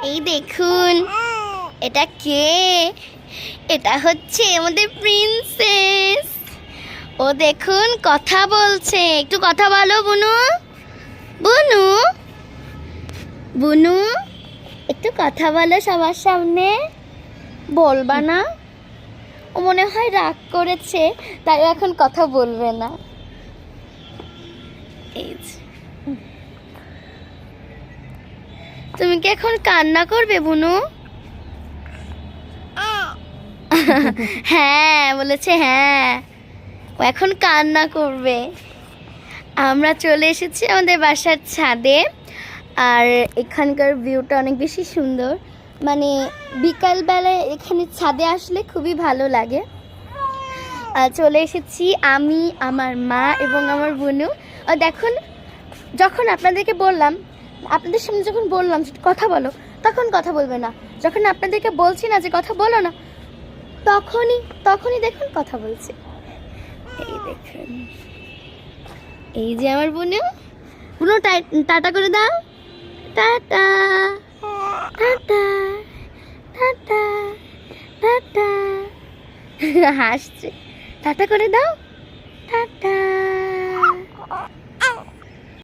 এই দেখুন, এটা কে? এটা হচ্ছে আমাদের প্রিন্সেস। ও দেখুন কথা বলছে, একটু কথা বলো বুনু। বুনু, বুনু, একটু কথা বলো সবার সামনে। বলবা না? ও মনে হয় রাগ করেছে, তাই এখন কথা বলবে না। এই যে। তুমি কি এখন কান্না করবে বুনু? হ্যাঁ বলেছে, হ্যাঁ ও এখন কান্না করবে। আমরা চলে এসেছি আমাদের বাসার ছাদে, আর এখানকার ভিউটা অনেক বেশি সুন্দর। মানে বিকালবেলায় এখানে ছাদে আসলে খুবই ভালো লাগে। আর চলে এসেছি আমি, আমার মা এবং আমার বোনু। আর দেখুন, যখন আপনাদেরকে বললাম, আপনাদের সামনে যখন বললাম যে কথা বলো, তখন কথা বলবে না। যখন আপনাদেরকে বলছি না যে কথা বলো না, তখনই তখনই দেখুন কথা বলছে। এই দেখুন, এই যে আমার বোনু। বোনু টাটা করে দাও। Tata tata tata tata. হাসছে। টাটা করে দাও। টাটা।